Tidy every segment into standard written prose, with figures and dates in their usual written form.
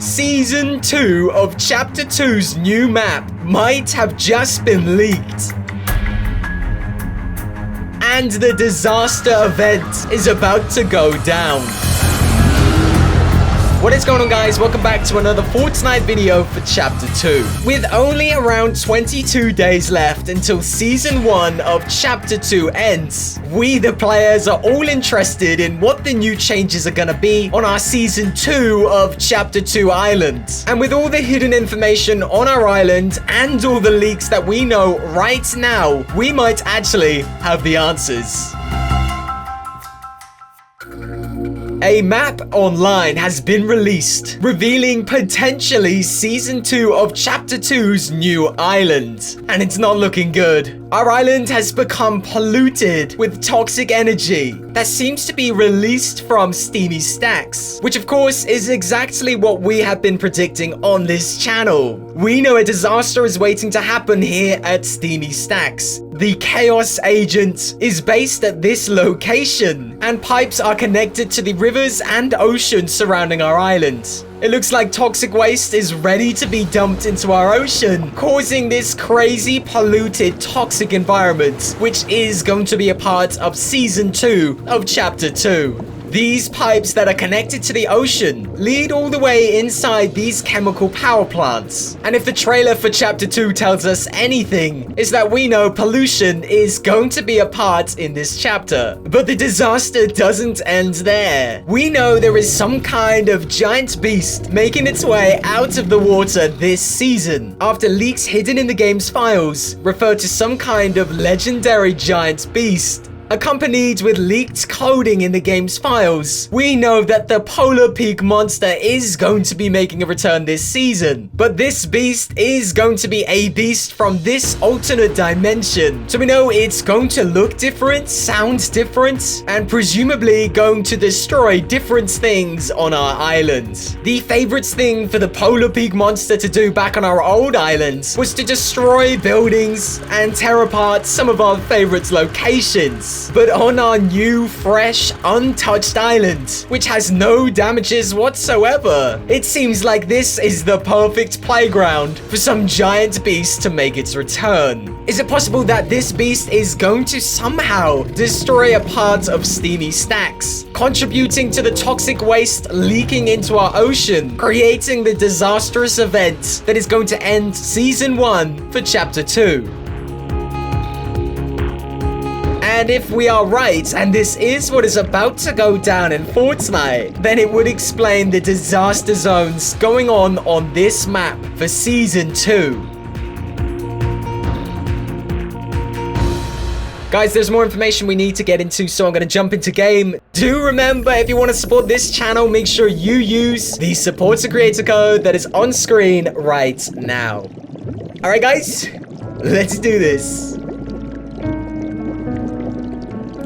Season 2 of Chapter 2's new map might have just been leaked. And the disaster event is about to go down. What is going on, guys? Welcome back to another Fortnite video for Chapter 2. With only around 22 days left until Season 1 of Chapter 2 ends, we, the players, are all interested in what the new changes are gonna be on our Season 2 of Chapter 2 Island. And with all the hidden information on our island and all the leaks that we know right now, we might actually have the answers. A map online has been released, revealing potentially Season 2 of Chapter 2's new island. And it's not looking good. Our island has become polluted with toxic energy that seems to be released from steamy stacks, which of course is exactly what we have been predicting on this channel. We know a disaster is waiting to happen here at Steamy Stacks. The Chaos Agent is based at this location, and pipes are connected to the rivers and oceans surrounding our island. It looks like toxic waste is ready to be dumped into our ocean, causing this crazy polluted toxic environment, which is going to be a part of Season 2 of Chapter 2. These pipes that are connected to the ocean lead all the way inside these chemical power plants. And if the trailer for Chapter 2 tells us anything, is that we know pollution is going to be a part in this chapter. But the disaster doesn't end there. We know there is some kind of giant beast making its way out of the water this season, after leaks hidden in the game's files refer to some kind of legendary giant beast. Accompanied with leaked coding in the game's files, we know that the Polar Peak monster is going to be making a return this season. But this beast is going to be a beast from this alternate dimension. So we know it's going to look different, sound different, and presumably going to destroy different things on our island. The favorite thing for the Polar Peak monster to do back on our old island was to destroy buildings and tear apart some of our favorite locations. But on our new, fresh, untouched island, which has no damages whatsoever, it seems like this is the perfect playground for some giant beast to make its return. Is it possible that this beast is going to somehow destroy a part of Steamy Stacks, contributing to the toxic waste leaking into our ocean, creating the disastrous event that is going to end Season 1 for Chapter 2? And if we are right, and this is what is about to go down in Fortnite, then it would explain the disaster zones going on this map for Season 2. Guys, there's more information we need to get into, so I'm going to jump into game. Do remember, if you want to support this channel, make sure you use the Support a Creator code that is on screen right now. Alright guys, let's do this.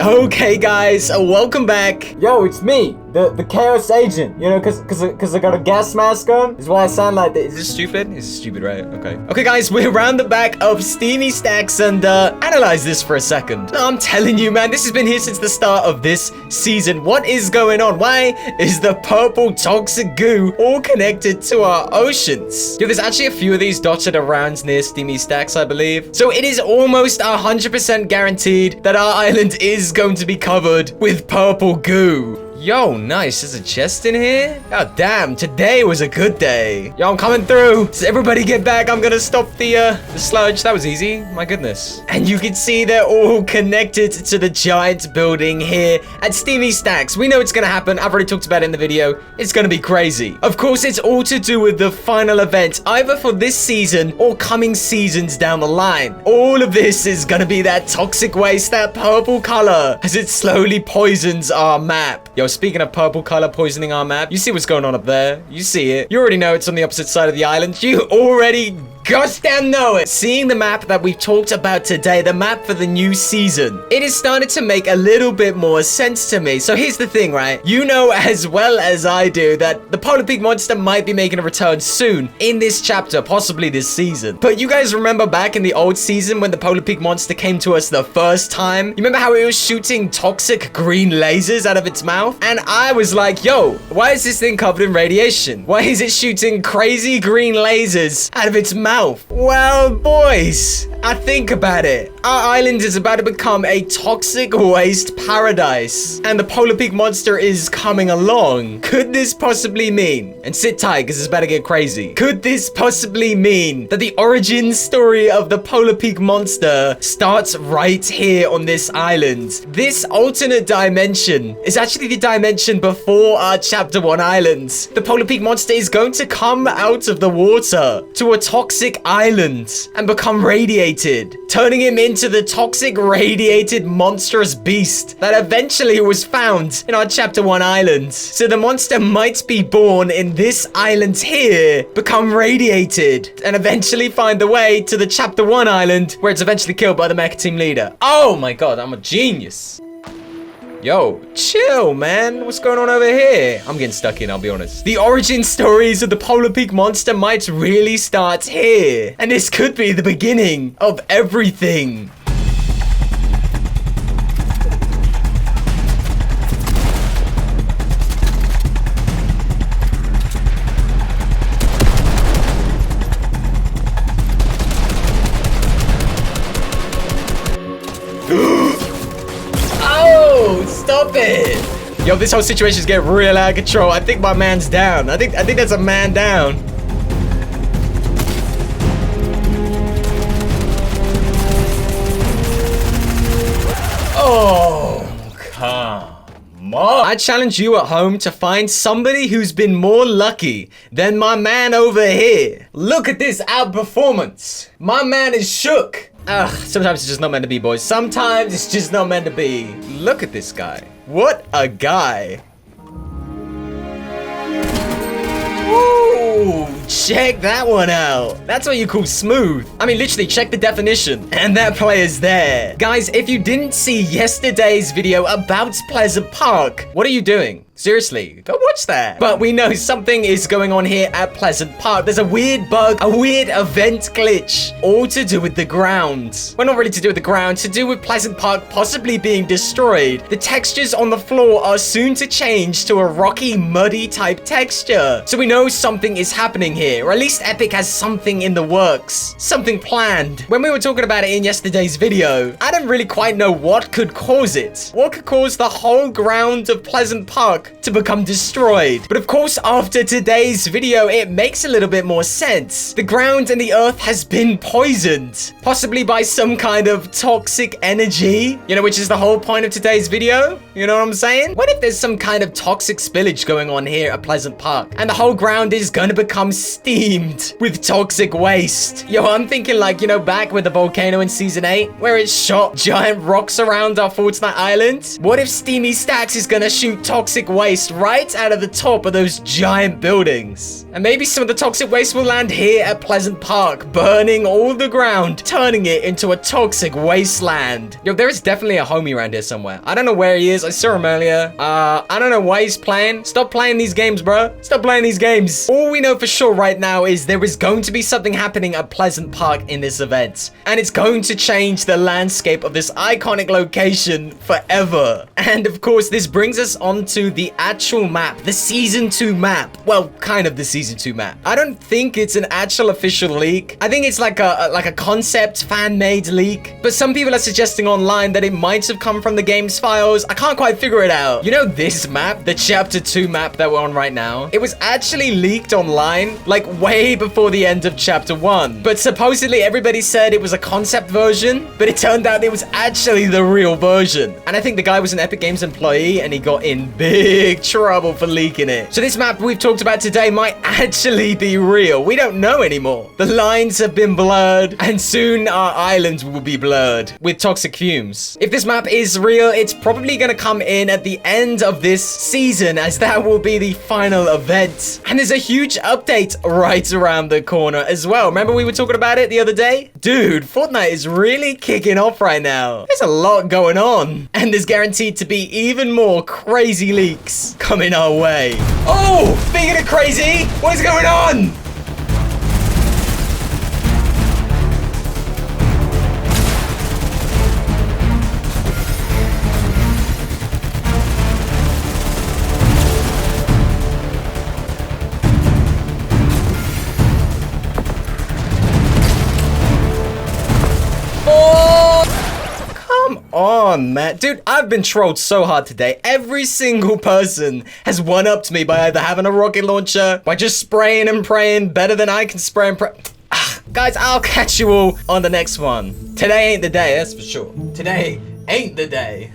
Okay guys, welcome back. Yo, it's me, the Chaos Agent. You know, cause I got a gas mask on. Is why I sound like this. Is this stupid? This is stupid, right? Okay. Okay guys, we're around the back of Steamy Stacks and analyze this for a second. I'm telling you, man, this has been here since the start of this season. What is going on? Why is the purple toxic goo all connected to our oceans? Yo, there's actually a few of these dotted around near Steamy Stacks, I believe. So it is almost 100% guaranteed that our island is going to be covered with purple goo. Yo, nice. There's a chest in here? God damn, today was a good day. Yo, I'm coming through. So everybody get back. I'm gonna stop the sludge. That was easy. My goodness. And you can see they're all connected to the giant building here at Steamy Stacks. We know it's gonna happen. I've already talked about it in the video. It's gonna be crazy. Of course, it's all to do with the final event, either for this season or coming seasons down the line. All of this is gonna be that toxic waste, that purple color, as it slowly poisons our map. Yo, speaking of purple color poisoning our map, you see what's going on up there? You see it. You already know it's on the opposite side of the island. You already Gosh damn know it. Seeing the map that we've talked about today, the map for the new season, it has started to make a little bit more sense to me. So here's the thing, right? You know as well as I do that the Polar Pig monster might be making a return soon in this chapter, possibly this season. But you guys remember back in the old season when the Polar Pig monster came to us the first time? You remember how it was shooting toxic green lasers out of its mouth? And I was like, yo, why is this thing covered in radiation? Why is it shooting crazy green lasers out of its mouth? Well, boys, I think about it. Our island is about to become a toxic waste paradise, and the Polar Pig monster is coming along. Could this possibly mean, and sit tight because it's about to get crazy, could this possibly mean that the origin story of the Polar Pig monster starts right here on this island? This alternate dimension is actually the dimension before our Chapter 1 island. The Polar Pig monster is going to come out of the water to a toxic island and become radiated, turning him into the toxic radiated monstrous beast that eventually was found in our Chapter 1 island. So the monster might be born in this island here, become radiated, and eventually find the way to the Chapter 1 island where it's eventually killed by the mecha team leader. Oh my god, I'm a genius. Yo, chill, man. What's going on over here? I'm getting stuck in, I'll be honest. The origin stories of the Polar Pig monster might really start here. And this could be the beginning of everything. Stop it! Yo, this whole situation is getting real out of control. I think my man's down. I think that's a man down. Oh, come on. I challenge you at home to find somebody who's been more lucky than my man over here. Look at this outperformance. My man is shook. Ugh, sometimes it's just not meant to be, boys. Sometimes it's just not meant to be. Look at this guy. What a guy. Woo! Check that one out. That's what you call smooth. I mean, literally, check the definition. And that player's there. Guys, if you didn't see yesterday's video about Pleasant Park, what are you doing? Seriously, go watch that. But we know something is going on here at Pleasant Park. There's a weird bug, a weird event glitch, all to do with the ground. Well, not really to do with the ground, to do with Pleasant Park possibly being destroyed. The textures on the floor are soon to change to a rocky, muddy type texture. So we know something is happening here, or at least Epic has something in the works, something planned. When we were talking about it in yesterday's video, I didn't really quite know what could cause it. What could cause the whole ground of Pleasant Park to become destroyed? But of course, after today's video, it makes a little bit more sense. The ground and the earth has been poisoned, possibly by some kind of toxic energy, you know, which is the whole point of today's video. You know what I'm saying? What if there's some kind of toxic spillage going on here at Pleasant Park and the whole ground is going to become steamed with toxic waste? Yo, I'm thinking like, you know, back with the volcano in season 8 where it shot giant rocks around our Fortnite island. What if Steamy Stacks is going to shoot toxic waste right out of the top of those giant buildings? And maybe some of the toxic waste will land here at Pleasant Park, burning all the ground, turning it into a toxic wasteland. Yo, there is definitely a homie around here somewhere. I don't know where he is. I saw him earlier. I don't know why he's playing. Stop playing these games, bro. Stop playing these games. All we know for sure right now is there is going to be something happening at Pleasant Park in this event. And it's going to change the landscape of this iconic location forever. And of course, this brings us on to the actual map, the Season 2 map. Well, kind of the Season 2 map. I don't think it's an actual official leak. I think it's like a concept fan-made leak. But some people are suggesting online that it might have come from the game's files. I can't quite figure it out. You know this map, the Chapter 2 map that we're on right now? It was actually leaked online, like way before the end of Chapter 1. But supposedly everybody said it was a concept version, but it turned out it was actually the real version. And I think the guy was an Epic Games employee and he got in big big trouble for leaking it. So this map we've talked about today might actually be real. We don't know anymore. The lines have been blurred, and soon our islands will be blurred with toxic fumes. If this map is real, it's probably gonna come in at the end of this season, as that will be the final event. And there's a huge update right around the corner as well. Remember we were talking about it the other day? Dude, Fortnite is really kicking off right now. There's a lot going on, and there's guaranteed to be even more crazy leaks coming our way. Oh, speaking of crazy, what is going on? On, man. Dude, I've been trolled so hard today. Every single person has one-upped me by either having a rocket launcher, by just spraying and praying better than I can spray and pray. Guys, I'll catch you all on the next one. Today ain't the day, that's for sure. Today ain't the day.